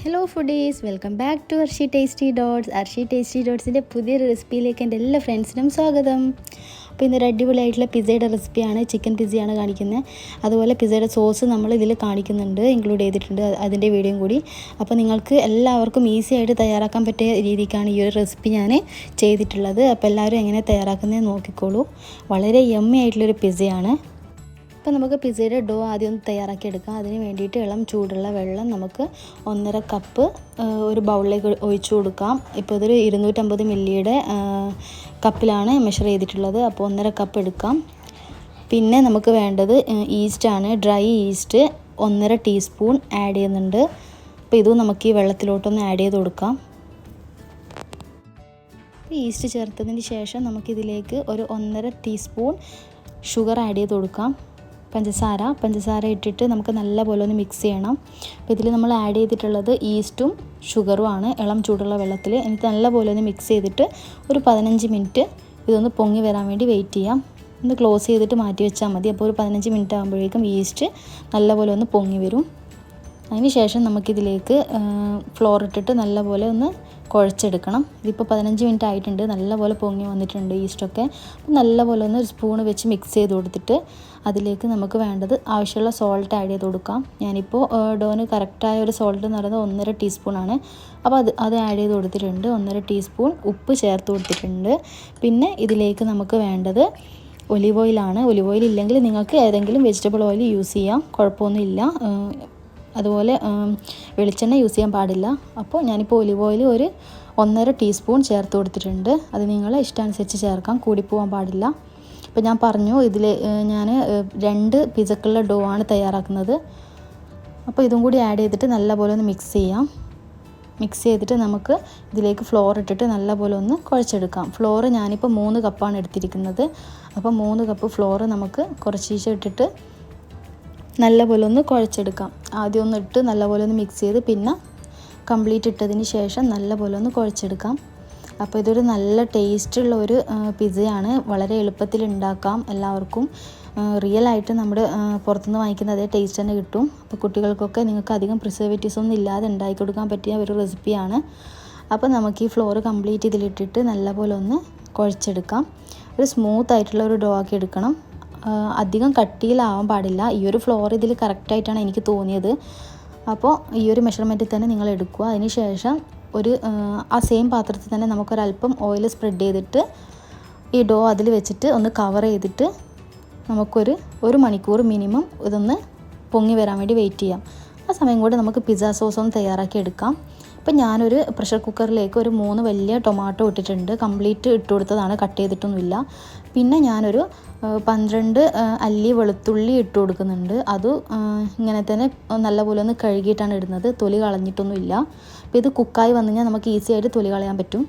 Hello foodies, welcome back to Arshi tasty dots. Arshi tasty ഡോട്ട്സിൻ്റെ പുതിയൊരു റെസിപ്പിയിലേക്ക് എൻ്റെ എല്ലാ ഫ്രണ്ട്സിനും സ്വാഗതം. അപ്പോൾ ഇന്നൊരു അടിപൊളിയായിട്ടുള്ള പിസ്സയുടെ റെസിപ്പിയാണ്. ചിക്കൻ പിസ്സയാണ് കാണിക്കുന്നത്. അതുപോലെ പിസ്സയുടെ സോസ് നമ്മൾ ഇതിൽ കാണിക്കുന്നുണ്ട്, ഇൻക്ലൂഡ് ചെയ്തിട്ടുണ്ട്, അതിൻ്റെ വീഡിയോയും കൂടി. അപ്പോൾ നിങ്ങൾക്ക് എല്ലാവർക്കും ഈസി ആയിട്ട് തയ്യാറാക്കാൻ പറ്റിയ രീതിക്കാണ് ഈ ഒരു റെസിപ്പി ഞാൻ ചെയ്തിട്ടുള്ളത്. അപ്പോൾ എല്ലാവരും എങ്ങനെ തയ്യാറാക്കുന്നത് നോക്കിക്കോളൂ. വളരെ യമ്മി ആയിട്ടുള്ളൊരു പിസ്സയാണ്. അപ്പോൾ നമുക്ക് പിസ്സയുടെ ഡോ ആദ്യം ഒന്ന് തയ്യാറാക്കി എടുക്കാം. അതിന് വേണ്ടിയിട്ട് ഇളം ചൂടുള്ള വെള്ളം നമുക്ക് 1.5 കപ്പ് ഒരു ബൗളിലേക്ക് ഒഴിച്ചു കൊടുക്കാം. ഇപ്പോൾ ഇതൊരു 250 മില്ലിയുടെ കപ്പിലാണ് മെഷർ ചെയ്തിട്ടുള്ളത്. അപ്പോൾ 1.5 കപ്പ് എടുക്കാം. പിന്നെ നമുക്ക് വേണ്ടത് ഈസ്റ്റാണ്. ഡ്രൈ ഈസ്റ്റ് 1.5 ടീസ്പൂൺ ആഡ് ചെയ്യുന്നുണ്ട്. അപ്പോൾ ഇതും നമുക്ക് ഈ വെള്ളത്തിലോട്ടൊന്ന് ആഡ് ചെയ്ത് കൊടുക്കാം. ഈസ്റ്റ് ചേർത്തതിന് ശേഷം നമുക്കിതിലേക്ക് ഒരു 1.5 ടീസ്പൂൺ ഷുഗർ ആഡ് ചെയ്ത് കൊടുക്കാം. പഞ്ചസാര ഇട്ടിട്ട് നമുക്ക് നല്ലപോലെ ഒന്ന് മിക്സ് ചെയ്യണം. അപ്പോൾ ഇതിൽ നമ്മൾ ആഡ് ചെയ്തിട്ടുള്ളത് ഈസ്റ്റും ഷുഗറുമാണ്, ഇളം ചൂടുള്ള വെള്ളത്തിൽ. എന്നിട്ട് നല്ലപോലെ ഒന്ന് മിക്സ് ചെയ്തിട്ട് ഒരു 15 മിനിറ്റ് ഇതൊന്ന് പൊങ്ങി വരാൻ വേണ്ടി വെയിറ്റ് ചെയ്യാം. ഒന്ന് ക്ലോസ് ചെയ്തിട്ട് മാറ്റി വെച്ചാൽ മതി. അപ്പോൾ ഒരു 15 മിനിറ്റ് ആകുമ്പോഴേക്കും ഈസ്റ്റ് നല്ലപോലെ ഒന്ന് പൊങ്ങി വരും. അതിന് ശേഷം നമുക്കിതിലേക്ക് ഫ്ലോർ ഇട്ടിട്ട് നല്ലപോലെ ഒന്ന് കുഴച്ചെടുക്കണം. ഇതിപ്പോൾ 15 മിനിറ്റ് ആയിട്ടുണ്ട്. നല്ലപോലെ പൊങ്ങി വന്നിട്ടുണ്ട് ഈസ്റ്റൊക്കെ. നല്ലപോലെ ഒന്ന് ഒരു സ്പൂണ് വെച്ച് മിക്സ് ചെയ്ത് കൊടുത്തിട്ട് അതിലേക്ക് നമുക്ക് വേണ്ടത് ആവശ്യമുള്ള സോൾട്ട് ആഡ് ചെയ്ത് കൊടുക്കാം. ഞാനിപ്പോൾ ഡോന് കറക്റ്റായ ഒരു സോൾട്ട് എന്ന് പറയുന്നത് 1.5 ടീസ്പൂണാണ്. അപ്പോൾ അത് ആഡ് ചെയ്ത് കൊടുത്തിട്ടുണ്ട്. 1.5 ടീസ്പൂൺ ഉപ്പ് ചേർത്ത് കൊടുത്തിട്ടുണ്ട്. പിന്നെ ഇതിലേക്ക് നമുക്ക് വേണ്ടത് ഒലിവ് ഓയിലാണ്. ഒലിവ് ഓയിൽ ഇല്ലെങ്കിൽ നിങ്ങൾക്ക് ഏതെങ്കിലും വെജിറ്റബിൾ ഓയിൽ യൂസ് ചെയ്യാം, കുഴപ്പമൊന്നുമില്ല. അതുപോലെ വെളിച്ചെണ്ണ യൂസ് ചെയ്യാൻ പാടില്ല. അപ്പോൾ ഞാനിപ്പോൾ ഒലിവ് ഓയിൽ ഒരു 1.5 ടീസ്പൂൺ ചേർത്ത് കൊടുത്തിട്ടുണ്ട്. അത് നിങ്ങളെ ഇഷ്ടാനുസരിച്ച് ചേർക്കാം, കൂടിപ്പോകാൻ പാടില്ല. അപ്പോൾ ഞാൻ പറഞ്ഞു ഇതിൽ ഞാൻ 2 പിസ്സക്കുള്ള ഡോ ആണ് തയ്യാറാക്കുന്നത്. അപ്പോൾ ഇതും കൂടി ആഡ് ചെയ്തിട്ട് നല്ലപോലെ ഒന്ന് മിക്സ് ചെയ്യാം. മിക്സ് ചെയ്തിട്ട് നമുക്ക് ഇതിലേക്ക് ഫ്ലോർ ഇട്ടിട്ട് നല്ലപോലെ ഒന്ന് കുഴച്ചെടുക്കാം. ഫ്ലോർ ഞാനിപ്പോൾ 3 കപ്പാണ് എടുത്തിരിക്കുന്നത്. അപ്പോൾ 3 കപ്പ് ഫ്ലോർ നമുക്ക് കുറച്ച് ഇട്ടിട്ട് നല്ലപോലെ ഒന്ന് കുഴച്ചെടുക്കാം. ആദ്യം ഒന്ന് ഇട്ട് നല്ലപോലെ ഒന്ന് മിക്സ് ചെയ്ത് പിന്നെ കംപ്ലീറ്റ് ഇട്ടതിന് ശേഷം നല്ലപോലെ ഒന്ന് കുഴച്ചെടുക്കാം. അപ്പോൾ ഇതൊരു നല്ല ടേസ്റ്റുള്ള ഒരു പിസ്സയാണ്. വളരെ എളുപ്പത്തിൽ ഉണ്ടാക്കാം എല്ലാവർക്കും. റിയലായിട്ട് നമ്മുടെ പുറത്തുനിന്ന് വാങ്ങിക്കുന്ന അതേ ടേസ്റ്റ് തന്നെ കിട്ടും. അപ്പോൾ കുട്ടികൾക്കൊക്കെ നിങ്ങൾക്ക് അധികം പ്രിസർവേറ്റീവ്സ് ഒന്നും ഇല്ലാതെ ഉണ്ടാക്കി കൊടുക്കാൻ പറ്റിയ ഒരു റെസിപ്പിയാണ്. അപ്പോൾ നമുക്ക് ഈ ഫ്ലോർ കംപ്ലീറ്റ് ഇതിലിട്ടിട്ട് നല്ലപോലെ ഒന്ന് കുഴച്ചെടുക്കാം. ഒരു സ്മൂത്ത് ആയിട്ടുള്ള ഒരു ഡോ ആക്കി എടുക്കണം. അധികം കട്ടിയിലാവാൻ പാടില്ല. ഈ ഒരു ഫ്ലോർ ഇതിൽ കറക്റ്റായിട്ടാണ് എനിക്ക് തോന്നിയത്. അപ്പോൾ ഈ ഒരു മെഷർമെൻറ്റിൽ തന്നെ നിങ്ങൾ എടുക്കുക. അതിന് ശേഷം ആ സെയിം പാത്രത്തിൽ തന്നെ നമുക്കൊരല്പം ഓയിൽ സ്പ്രെഡ് ചെയ്തിട്ട് ഈ ഡോ അതിൽ വെച്ചിട്ട് ഒന്ന് കവർ ചെയ്തിട്ട് ഒരു മണിക്കൂർ മിനിമം ഇതൊന്ന് പൊങ്ങി വരാൻ വേണ്ടി വെയിറ്റ് ചെയ്യാം. ആ സമയം കൂടി നമുക്ക് പിസ്സ സോസ് ഒന്ന് തയ്യാറാക്കി എടുക്കാം. ഇപ്പം ഞാനൊരു പ്രഷർ കുക്കറിലേക്ക് ഒരു 3 വലിയ ടൊമാറ്റോ ഇട്ടിട്ടുണ്ട്. കംപ്ലീറ്റ് ഇട്ട് കൊടുത്തതാണ്, കട്ട് ചെയ്തിട്ടൊന്നുമില്ല. പിന്നെ ഞാനൊരു 12 അല്ലി വെളുത്തുള്ളി ഇട്ട് കൊടുക്കുന്നുണ്ട്. അത് ഇങ്ങനെ തന്നെ നല്ലപോലെ ഒന്ന് കഴുകിയിട്ടാണ് ഇടുന്നത്, തൊലി കളഞ്ഞിട്ടൊന്നുമില്ല. അപ്പോൾ ഇത് കുക്കായി വന്നു കഴിഞ്ഞാൽ നമുക്ക് ഈസി ആയിട്ട് തൊലി കളയാൻ പറ്റും.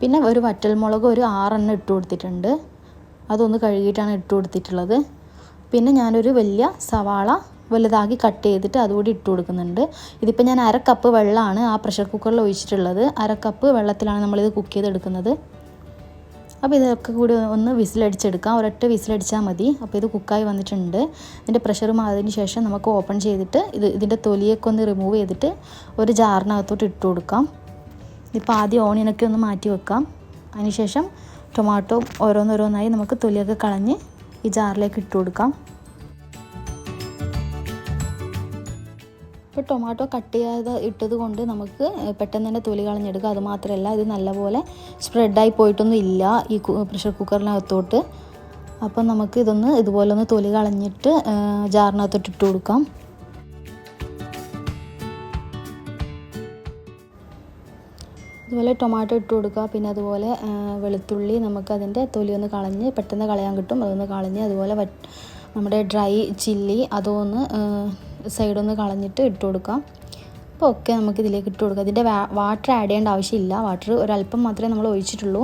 പിന്നെ ഒരു വറ്റൽമുളക് ഒരു 6 എണ്ണം ഇട്ട് കൊടുത്തിട്ടുണ്ട്. അതൊന്ന് കഴുകിയിട്ടാണ് ഇട്ട് കൊടുത്തിട്ടുള്ളത്. പിന്നെ ഞാനൊരു വലിയ സവാള വലുതാക്കി കട്ട് ചെയ്തിട്ട് അതുകൂടി ഇട്ട് കൊടുക്കുന്നുണ്ട്. ഇതിപ്പോൾ ഞാൻ 1/2 കപ്പ് വെള്ളമാണ് ആ പ്രഷർ കുക്കറിൽ ഒഴിച്ചിട്ടുള്ളത്. 1/2 കപ്പ് വെള്ളത്തിലാണ് നമ്മളിത് കുക്ക് ചെയ്തെടുക്കുന്നത്. അപ്പോൾ ഇതൊക്കെ കൂടി ഒന്ന് വിസിലടിച്ചെടുക്കാം. ഒരൊറ്റ വിസിലടിച്ചാൽ മതി. അപ്പോൾ ഇത് കുക്കായി വന്നിട്ടുണ്ട്. ഇതിൻ്റെ പ്രഷർ മാറിയതിന് ശേഷം നമുക്ക് ഓപ്പൺ ചെയ്തിട്ട് ഇതിൻ്റെ തൊലിയൊക്കെ ഒന്ന് റിമൂവ് ചെയ്തിട്ട് ഒരു ജാറിനകത്തോട്ട് ഇട്ട് കൊടുക്കാം. ഇപ്പോൾ ആദ്യം ഓണിയനൊക്കെ ഒന്ന് മാറ്റി വെക്കാം. അതിനുശേഷം ടൊമാറ്റോ ഓരോന്നോരോന്നായി നമുക്ക് തൊലിയൊക്കെ കളഞ്ഞ് ഈ ജാറിലേക്ക് ഇട്ട് കൊടുക്കാം. ഇപ്പോൾ ടൊമാറ്റോ കട്ട് ചെയ്യാതെ ഇട്ടത് കൊണ്ട് നമുക്ക് പെട്ടെന്ന് തന്നെ തൊലി കളഞ്ഞെടുക്കാം. അതുമാത്രമല്ല ഇത് നല്ലപോലെ സ്പ്രെഡായി പോയിട്ടൊന്നും ഇല്ല ഈ പ്രഷർ കുക്കറിനകത്തോട്ട്. അപ്പം നമുക്ക് ഇതുപോലെ ഒന്ന് തൊലി കളഞ്ഞിട്ട് ജാറിനകത്തോട്ട് ഇട്ട് കൊടുക്കാം. അതുപോലെ ടൊമാറ്റോ ഇട്ട് കൊടുക്കുക. പിന്നെ അതുപോലെ വെളുത്തുള്ളി നമുക്ക് അതിൻ്റെ തൊലി ഒന്ന് കളഞ്ഞ് പെട്ടെന്ന് കളയാൻ കിട്ടും. അതൊന്ന് കളഞ്ഞ് അതുപോലെ നമ്മുടെ ഡ്രൈ ചില്ലി അതൊന്ന് സൈഡൊന്ന് കളഞ്ഞിട്ട് ഇട്ട് കൊടുക്കാം. അപ്പോൾ ഒക്കെ നമുക്ക് ഇതിലേക്ക് ഇട്ട് കൊടുക്കാം. ഇതിൻ്റെ വാട്ടർ ആഡ് ചെയ്യേണ്ട ആവശ്യമില്ല. വാട്ടർ ഒരല്പം മാത്രമേ നമ്മൾ ഒഴിച്ചിട്ടുള്ളൂ.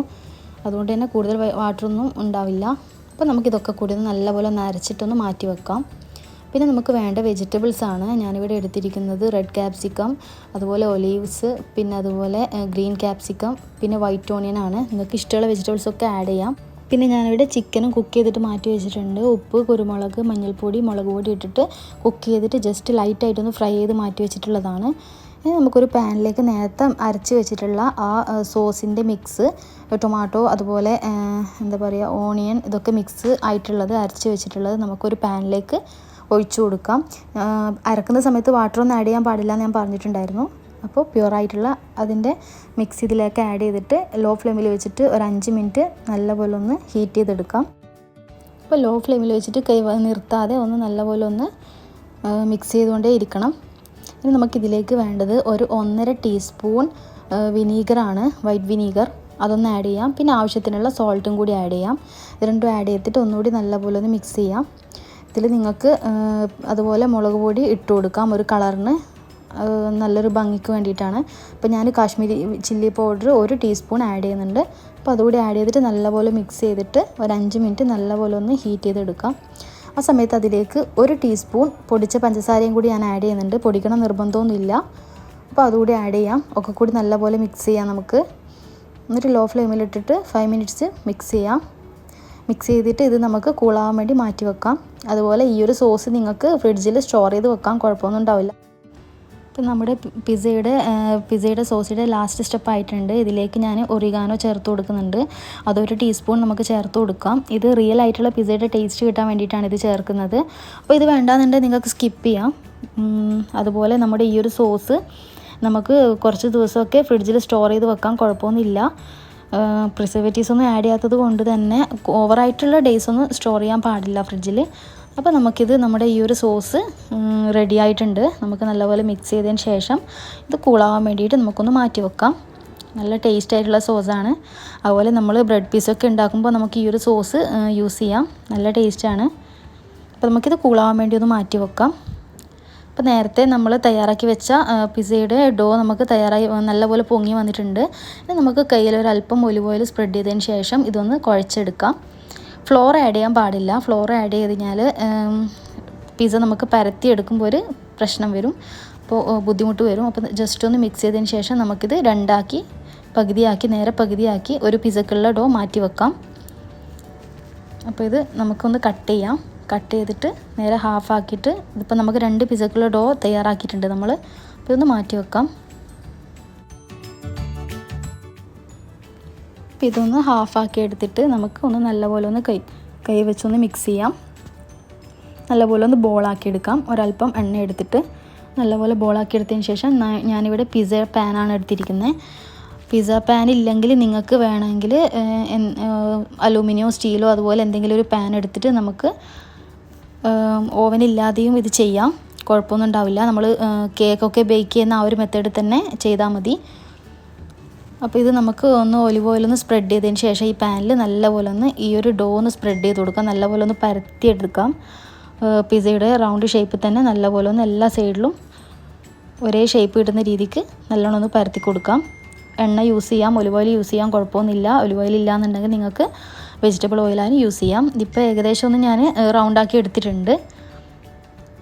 അതുകൊണ്ട് തന്നെ കൂടുതൽ വാട്ടറൊന്നും ഉണ്ടാവില്ല. അപ്പോൾ നമുക്കിതൊക്കെ കൂടി നല്ലപോലെ ഒന്ന് അരച്ചിട്ടൊന്ന് മാറ്റി വെക്കാം. പിന്നെ നമുക്ക് വേണ്ട വെജിറ്റബിൾസാണ് ഞാനിവിടെ എടുത്തിരിക്കുന്നത്. റെഡ് ക്യാപ്സിക്കം, അതുപോലെ ഒലീവ്സ്, പിന്നെ അതുപോലെ ഗ്രീൻ ക്യാപ്സിക്കം, പിന്നെ വൈറ്റ് ഓണിയൻ ആണ്. നിങ്ങൾക്ക് ഇഷ്ടമുള്ള വെജിറ്റബിൾസൊക്കെ ആഡ് ചെയ്യാം. പിന്നെ ഞാനിവിടെ ചിക്കനും കുക്ക് ചെയ്തിട്ട് മാറ്റി വെച്ചിട്ടുണ്ട്. ഉപ്പ്, കുരുമുളക്, മഞ്ഞൾപ്പൊടി, മുളക് പൊടി ഇട്ടിട്ട് കുക്ക് ചെയ്തിട്ട് ജസ്റ്റ് ലൈറ്റായിട്ടൊന്ന് ഫ്രൈ ചെയ്ത് മാറ്റി വെച്ചിട്ടുള്ളതാണ്. ഇനി നമുക്കൊരു പാനിലേക്ക് നേരത്തെ അരച്ച് വെച്ചിട്ടുള്ള ആ സോസിൻ്റെ മിക്സ്, ടൊമാറ്റോ അതുപോലെ എന്താ പറയുക ഓണിയൻ ഇതൊക്കെ മിക്സ് ആയിട്ടുള്ളത് അരച്ച് വെച്ചിട്ടുള്ളത് നമുക്കൊരു പാനിലേക്ക് ഒഴിച്ചു കൊടുക്കാം. അരക്കുന്ന സമയത്ത് വാട്ടറൊന്നും ആഡ് ചെയ്യാൻ പാടില്ല എന്ന് ഞാൻ പറഞ്ഞിട്ടുണ്ടായിരുന്നു. അപ്പോൾ പ്യുവറായിട്ടുള്ള അതിൻ്റെ മിക്സ് ഇതിലേക്ക് ആഡ് ചെയ്തിട്ട് ലോ ഫ്ലെയിമിൽ വെച്ചിട്ട് ഒരു 5 മിനിറ്റ് നല്ലപോലെ ഒന്ന് ഹീറ്റ് ചെയ്തെടുക്കാം. അപ്പോൾ ലോ ഫ്ലെയിമിൽ വെച്ചിട്ട് കൈ നിർത്താതെ ഒന്ന് നല്ലപോലെ ഒന്ന് മിക്സ് ചെയ്തുകൊണ്ടേ ഇരിക്കണം. ഇനി നമുക്കിതിലേക്ക് വേണ്ടത് ഒരു 1.5 ടീസ്പൂൺ വിനീഗറാണ്, വൈറ്റ് വിനീഗർ. അതൊന്ന് ആഡ് ചെയ്യാം. പിന്നെ ആവശ്യത്തിനുള്ള സോൾട്ടും കൂടി ആഡ് ചെയ്യാം. ഇത് രണ്ടും ആഡ് ചെയ്തിട്ട് ഒന്നുകൂടി നല്ലപോലെ ഒന്ന് മിക്സ് ചെയ്യാം. ഇതിൽ നിങ്ങൾക്ക് അതുപോലെ മുളക് പൊടി ഇട്ട് കൊടുക്കാം, ഒരു കളറിന് നല്ലൊരു ഭംഗിക്ക് വേണ്ടിയിട്ടാണ്. അപ്പോൾ ഞാൻ Kashmiri chilli powder 1 teaspoon add ചെയ്യുന്നുണ്ട്. അപ്പോൾ അതുകൂടി ആഡ് ചെയ്തിട്ട് നല്ലപോലെ മിക്സ് ചെയ്തിട്ട് ഒരു 5 മിനിറ്റ് നല്ലപോലെ ഒന്ന് ഹീറ്റ് ചെയ്തെടുക്കാം. ആ സമയത്ത് അതിലേക്ക് 1 ടീസ്പൂൺ പൊടിച്ച പഞ്ചസാരയും കൂടി ഞാൻ ആഡ് ചെയ്യുന്നുണ്ട്. പൊടിക്കണം നിർബന്ധമൊന്നുമില്ല. അപ്പോൾ അതുകൂടി ആഡ് ചെയ്യാം. ഒക്കെ കൂടി നല്ലപോലെ മിക്സ് ചെയ്യാം നമുക്ക്. എന്നിട്ട് ലോ ഫ്ലെയിമിലിട്ടിട്ട് 5 മിനിറ്റ്സ് മിക്സ് ചെയ്യാം. മിക്സ് ചെയ്തിട്ട് ഇത് നമുക്ക് കൂളാവാൻ വേണ്ടി മാറ്റി വെക്കാം. അതുപോലെ ഈ ഒരു സോസ് നിങ്ങൾക്ക് ഫ്രിഡ്ജിൽ സ്റ്റോർ ചെയ്ത് വെക്കാം, കുഴപ്പമൊന്നും ഉണ്ടാവില്ല. ഇപ്പം നമ്മുടെ പിസയുടെ സോസിൻ്റെ ലാസ്റ്റ് സ്റ്റെപ്പ് ആയിട്ടുണ്ട്. ഇതിലേക്ക് ഞാൻ ഒറിഗാനോ ചേർത്ത് കൊടുക്കുന്നുണ്ട്. അതൊരു ടീസ്പൂൺ നമുക്ക് ചേർത്ത് കൊടുക്കാം. ഇത് റിയൽ ആയിട്ടുള്ള പിസയുടെ ടേസ്റ്റ് കിട്ടാൻ വേണ്ടിയിട്ടാണ് ഇത് ചേർക്കുന്നത്. അപ്പോൾ ഇത് വേണ്ടാന്നുണ്ടെങ്കിൽ നിങ്ങൾക്ക് സ്കിപ്പ് ചെയ്യാം. അതുപോലെ നമ്മുടെ ഈ ഒരു സോസ് നമുക്ക് കുറച്ച് ദിവസമൊക്കെ ഫ്രിഡ്ജിൽ സ്റ്റോർ ചെയ്ത് വെക്കാം, കുഴപ്പമൊന്നുമില്ല. പ്രിസർവേറ്റീവ്സ് ഒന്നും ആഡ് ചെയ്യാത്തത് കൊണ്ട് തന്നെ ഓവറായിട്ടുള്ള ഡേയ്സ് ഒന്നും സ്റ്റോർ ചെയ്യാൻ പാടില്ല ഫ്രിഡ്ജിൽ. അപ്പോൾ നമുക്കിത് നമ്മുടെ ഈ ഒരു സോസ് റെഡി ആയിട്ടുണ്ട്. നമുക്ക് നല്ലപോലെ മിക്സ് ചെയ്തതിന് ശേഷം ഇത് കൂളാവാൻ വേണ്ടിയിട്ട് നമുക്കൊന്ന് മാറ്റി വെക്കാം. നല്ല ടേസ്റ്റ് ആയിട്ടുള്ള സോസാണ്. അതുപോലെ നമ്മൾ ബ്രെഡ് പീസൊക്കെ ഉണ്ടാക്കുമ്പോൾ നമുക്ക് ഈ ഒരു സോസ് യൂസ് ചെയ്യാം, നല്ല ടേസ്റ്റാണ്. അപ്പോൾ നമുക്കിത് കൂളാവാൻ വേണ്ടി ഒന്ന് മാറ്റി വെക്കാം. അപ്പോൾ നേരത്തെ നമ്മൾ തയ്യാറാക്കി വെച്ച പിസയുടെ ഡോ നമുക്ക് തയ്യാറായി നല്ലപോലെ പൊങ്ങി വന്നിട്ടുണ്ട്. ഇനി നമുക്ക് കയ്യിൽ ഒരല്പം ഒലിവ് ഓയിൽ സ്പ്രെഡ് ചെയ്തതിന് ശേഷം ഇതൊന്ന് കുഴച്ചെടുക്കാം. ഫ്ലോർ ആഡ് ചെയ്യാൻ പാടില്ല. ഫ്ലോർ ആഡ് ചെയ്ത് കഴിഞ്ഞാൽ പിസ്സ നമുക്ക് പരത്തിയെടുക്കുമ്പോൾ ഒരു പ്രശ്നം വരും, അപ്പോൾ ബുദ്ധിമുട്ട് വരും. അപ്പോൾ ജസ്റ്റ് ഒന്ന് മിക്സ് ചെയ്തതിന് ശേഷം നമുക്കിത് നേരെ പകുതിയാക്കി ഒരു പിസ്സക്കുള്ള ഡോ മാറ്റി വെക്കാം. അപ്പോൾ ഇത് നമുക്കൊന്ന് കട്ട് ചെയ്യാം. കട്ട് ചെയ്തിട്ട് നേരെ ഹാഫ് ആക്കിയിട്ട് ഇതിപ്പോൾ നമുക്ക് 2 പിസ്സക്കുള്ള ഡോ തയ്യാറാക്കിയിട്ടുണ്ട് നമ്മൾ. അപ്പോൾ ഇതൊന്ന് മാറ്റി വെക്കാം. അപ്പോൾ ഇതൊന്ന് ഹാഫാക്കി എടുത്തിട്ട് നമുക്ക് ഒന്ന് നല്ലപോലെ ഒന്ന് കൈ വെച്ചൊന്ന് മിക്സ് ചെയ്യാം. നല്ലപോലെ ഒന്ന് ബോളാക്കി എടുക്കാം. ഒരല്പം എണ്ണ എടുത്തിട്ട് നല്ലപോലെ ബോളാക്കി എടുത്തതിന് ശേഷം ഞാനിവിടെ പിസ്സ പാനാണ് എടുത്തിരിക്കുന്നത്. പിസ്സ പാൻ ഇല്ലെങ്കിൽ നിങ്ങൾക്ക് വേണമെങ്കിൽ അലൂമിനിയോ സ്റ്റീലോ അതുപോലെ എന്തെങ്കിലും ഒരു പാൻ എടുത്തിട്ട് നമുക്ക് ഓവനില്ലാതെയും ഇത് ചെയ്യാം, കുഴപ്പമൊന്നും ഉണ്ടാവില്ല. നമ്മൾ കേക്കൊക്കെ ബേക്ക് ചെയ്യുന്ന ആ ഒരു മെത്തേഡിൽ തന്നെ ചെയ്താൽ മതി. അപ്പോൾ ഇത് നമുക്ക് ഒന്ന് ഒലിവ് ഓയിലൊന്ന് സ്പ്രെഡ് ചെയ്തതിന് ശേഷം ഈ പാനിൽ നല്ലപോലെ ഒന്ന് ഈ ഒരു ഡോ ഒന്ന് സ്പ്രെഡ് ചെയ്ത് കൊടുക്കാം. നല്ലപോലെ ഒന്ന് പരത്തിയെടുക്കാം. പിസ്സയുടെ റൗണ്ട് ഷേപ്പിൽ തന്നെ നല്ലപോലെ ഒന്ന് എല്ലാ സൈഡിലും ഒരേ ഷേപ്പ് കിട്ടുന്ന രീതിക്ക് നല്ലോണം ഒന്ന് പരത്തി കൊടുക്കാം. എണ്ണ യൂസ് ചെയ്യാം, ഒലിവ് ഓയിൽ യൂസ് ചെയ്യാം, കുഴപ്പമൊന്നുമില്ല. ഒലിവ് ഓയിൽ ഇല്ലയെന്നുണ്ടെങ്കിൽ നിങ്ങൾക്ക് വെജിറ്റബിൾ ഓയിലാണ് യൂസ് ചെയ്യാം. ഇതിപ്പോൾ ഏകദേശം ഒന്ന് ഞാൻ റൗണ്ടാക്കി എടുത്തിട്ടുണ്ട്.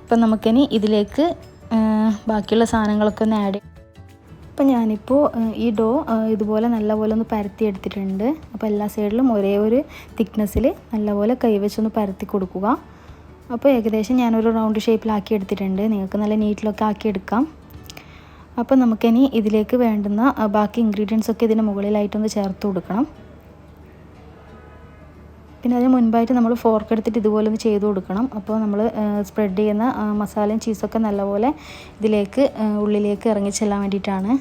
അപ്പം നമുക്കിനി ഇതിലേക്ക് ബാക്കിയുള്ള സാധനങ്ങളൊക്കെ ഒന്ന് ആഡ് ചെയ്യാം. അപ്പോൾ ഞാനിപ്പോൾ ഈ ഡോ ഇതുപോലെ നല്ലപോലെ ഒന്ന് പരത്തി എടുത്തിട്ടുണ്ട്. അപ്പോൾ എല്ലാ സൈഡിലും ഒരേ ഒരു തിക്നെസ്സിൽ നല്ലപോലെ കൈവച്ചൊന്ന് പരത്തി കൊടുക്കുക. അപ്പോൾ ഏകദേശം ഞാനൊരു റൗണ്ട് ഷേപ്പിലാക്കി എടുത്തിട്ടുണ്ട്. നിങ്ങൾക്ക് നല്ല നീറ്റിലൊക്കെ ആക്കി എടുക്കാം. അപ്പോൾ നമുക്കിനി ഇതിലേക്ക് വേണ്ടുന്ന ബാക്കി ഇൻഗ്രീഡിയൻസ് ഒക്കെ ഇതിന് മുകളിലായിട്ടൊന്ന് ചേർത്ത് കൊടുക്കണം. പിന്നെ അതിന് മുൻപായിട്ട് നമ്മൾ ഫോർക്ക് എടുത്തിട്ട് ഇതുപോലെ ഒന്ന് ചെയ്ത് കൊടുക്കണം. അപ്പോൾ നമ്മൾ സ്പ്രെഡ് ചെയ്യുന്ന മസാലയും ചീസൊക്കെ നല്ലപോലെ ഇതിലേക്ക് ഉള്ളിലേക്ക് ഇറങ്ങി ചെല്ലാൻ വേണ്ടിയിട്ടാണ്.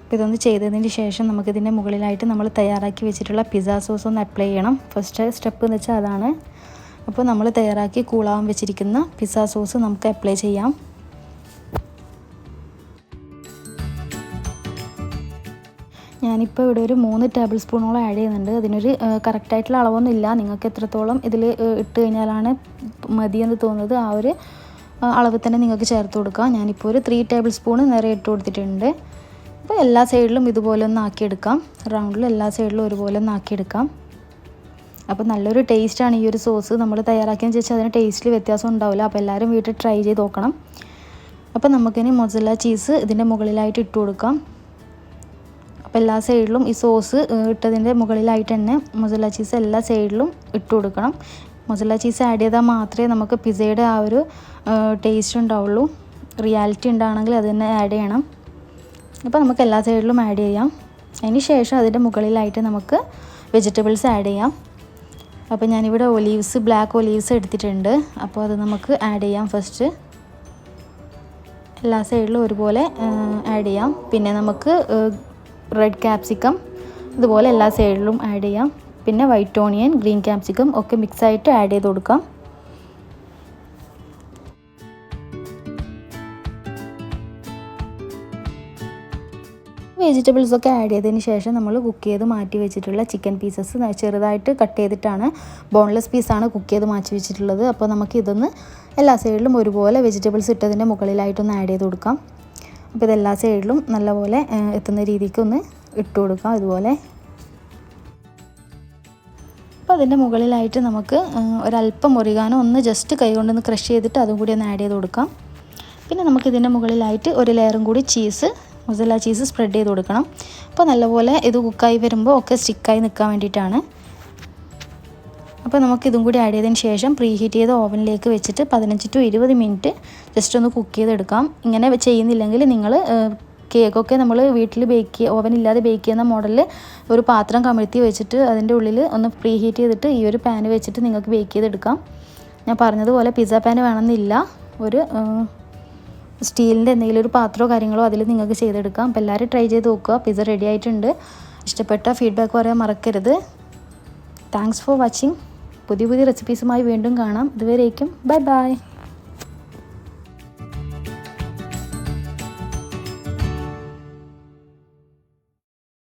അപ്പോൾ ഇതൊന്ന് ചെയ്തതിന് ശേഷം നമുക്കിതിൻ്റെ മുകളിലായിട്ട് നമ്മൾ തയ്യാറാക്കി വെച്ചിട്ടുള്ള പിസ്സ സോസ് ഒന്ന് അപ്ലൈ ചെയ്യണം. ഫസ്റ്റ് സ്റ്റെപ്പ് എന്ന് വെച്ചാൽ അതാണ്. അപ്പോൾ നമ്മൾ തയ്യാറാക്കി കൂളാവാൻ വെച്ചിരിക്കുന്ന പിസ്സ സോസ് നമുക്ക് അപ്ലൈ ചെയ്യാം. ഞാനിപ്പോൾ ഇവിടെ ഒരു 3 ടേബിൾ സ്പൂണോളം ആഡ് ചെയ്യുന്നുണ്ട്. അതിനൊരു കറക്റ്റായിട്ടുള്ള അളവൊന്നും ഇല്ല. നിങ്ങൾക്ക് എത്രത്തോളം ഇതിൽ ഇട്ട് കഴിഞ്ഞാലാണ് മതിയെന്ന് തോന്നുന്നത് ആ ഒരു അളവ് തന്നെ നിങ്ങൾക്ക് ചേർത്ത് കൊടുക്കാം. ഞാനിപ്പോൾ ഒരു 3 ടേബിൾ സ്പൂണ് നിറയെ ഇട്ട് കൊടുത്തിട്ടുണ്ട്. അപ്പോൾ എല്ലാ സൈഡിലും ഇതുപോലെ ഒന്ന് ആക്കിയെടുക്കാം. റൗണ്ടിൽ എല്ലാ സൈഡിലും ഒരുപോലെ ഒന്ന് ആക്കിയെടുക്കാം. അപ്പോൾ നല്ലൊരു ടേസ്റ്റാണ് ഈ ഒരു സോസ്. നമ്മൾ തയ്യാറാക്കിയെന്ന് വെച്ചാൽ അതിന് ടേസ്റ്റിൽ വ്യത്യാസം ഉണ്ടാവില്ല. അപ്പോൾ എല്ലാവരും വീട്ടിൽ ട്രൈ ചെയ്ത് നോക്കണം. അപ്പോൾ നമുക്കിനി മൊസറല്ല ചീസ് ഇതിൻ്റെ മുകളിലായിട്ട് ഇട്ട് കൊടുക്കാം. അപ്പോൾ എല്ലാ സൈഡിലും ഈ സോസ് ഇട്ടതിൻ്റെ മുകളിലായിട്ട് തന്നെ മൊസറല്ല ചീസ് എല്ലാ സൈഡിലും ഇട്ട് കൊടുക്കണം. മൊസറല്ല ചീസ് ആഡ് ചെയ്താൽ മാത്രമേ നമുക്ക് പിസ്സയുടെ ആ ഒരു ടേസ്റ്റ് ഉണ്ടാവുള്ളൂ. റിയാലിറ്റി ഉണ്ടാണെങ്കിൽ അത് തന്നെ ആഡ് ചെയ്യണം. അപ്പോൾ നമുക്ക് എല്ലാ സൈഡിലും ആഡ് ചെയ്യാം. അതിന് ശേഷം അതിൻ്റെ മുകളിലായിട്ട് നമുക്ക് വെജിറ്റബിൾസ് ആഡ് ചെയ്യാം. അപ്പോൾ ഞാനിവിടെ ബ്ലാക്ക് ഒലീവ്സ് എടുത്തിട്ടുണ്ട്. അപ്പോൾ അത് നമുക്ക് ആഡ് ചെയ്യാം. ഫസ്റ്റ് എല്ലാ സൈഡിലും ഒരുപോലെ ആഡ് ചെയ്യാം. പിന്നെ നമുക്ക് റെഡ് ക്യാപ്സിക്കം ഇതുപോലെ എല്ലാ സൈഡിലും ആഡ് ചെയ്യാം. പിന്നെ വൈറ്റ് ഓണിയൻ, ഗ്രീൻ ക്യാപ്സിക്കം ഒക്കെ മിക്സായിട്ട് ആഡ് ചെയ്ത് കൊടുക്കാം. വെജിറ്റബിൾസൊക്കെ ആഡ് ചെയ്തതിന് ശേഷം നമ്മൾ കുക്ക് ചെയ്ത് മാറ്റി വെച്ചിട്ടുള്ള ചിക്കൻ പീസസ് ചെറുതായിട്ട് കട്ട് ചെയ്തിട്ടാണ്, ബോൺലെസ് പീസാണ് കുക്ക് ചെയ്ത് മാറ്റി വെച്ചിട്ടുള്ളത്. അപ്പോൾ നമുക്ക് ഇതൊന്ന് എല്ലാ സൈഡിലും ഒരുപോലെ വെജിറ്റബിൾസ് ഇട്ടതിൻ്റെ മുകളിലായിട്ടൊന്ന് ആഡ് ചെയ്ത് കൊടുക്കാം. അപ്പോൾ ഇതെല്ലാ സൈഡിലും നല്ലപോലെ എത്തുന്ന രീതിക്ക് ഒന്ന് ഇട്ട് കൊടുക്കാം ഇതുപോലെ. അപ്പോൾ അതിൻ്റെ മുകളിലായിട്ട് നമുക്ക് ഒരല്പം ഒറിഗാനോ ഒന്ന് ജസ്റ്റ് കൈ കൊണ്ടൊന്ന് ക്രഷ് ചെയ്തിട്ട് അതും കൂടി ഒന്ന് ആഡ് ചെയ്ത് കൊടുക്കാം. പിന്നെ നമുക്കിതിൻ്റെ മുകളിലായിട്ട് ഒരു ലെയറും കൂടി മൊസറല്ല ചീസ് സ്പ്രെഡ് ചെയ്ത് കൊടുക്കണം. അപ്പോൾ നല്ലപോലെ ഇത് കുക്കായി വരുമ്പോൾ ഒക്കെ സ്റ്റിക്കായി നിൽക്കാൻ വേണ്ടിയിട്ടാണ്. അപ്പോൾ നമുക്കിതും കൂടി ആഡ് ചെയ്തതിന് ശേഷം പ്രീ ഹീറ്റ് ചെയ്ത ഓവനിലേക്ക് വെച്ചിട്ട് 15 to 20 മിനിറ്റ് ജസ്റ്റ് ഒന്ന് കുക്ക് ചെയ്തെടുക്കാം. ഇങ്ങനെ ചെയ്യുന്നില്ലെങ്കിൽ നിങ്ങൾ കേക്കൊക്കെ നമ്മൾ വീട്ടിൽ ഓവൻ ഇല്ലാതെ ബേക്ക് ചെയ്യുന്ന മോഡലിൽ ഒരു പാത്രം കമഴ്ത്തി വെച്ചിട്ട് അതിൻ്റെ ഉള്ളിൽ ഒന്ന് പ്രീ ഹീറ്റ് ചെയ്തിട്ട് ഈ ഒരു പാൻ വെച്ചിട്ട് നിങ്ങൾക്ക് ബേക്ക് ചെയ്തെടുക്കാം. ഞാൻ പറഞ്ഞതുപോലെ പിസ്സ പാൻ വേണമെന്നില്ല, ഒരു സ്റ്റീലിൻ്റെ എന്തെങ്കിലും ഒരു പാത്രമോ കാര്യങ്ങളോ അതിൽ നിങ്ങൾക്ക് ചെയ്തെടുക്കാം. അപ്പോൾ എല്ലാവരും ട്രൈ ചെയ്ത് നോക്കുക. പിസ്സ റെഡി ആയിട്ടുണ്ട്. ഇഷ്ടപ്പെട്ട ഫീഡ്ബാക്ക് പറയാൻ മറക്കരുത്. Thanks for watching. പുതിയ റെസിപ്പീസുമായി വീണ്ടും കാണാം. ഇതുവരേക്കും ബൈ ബൈ.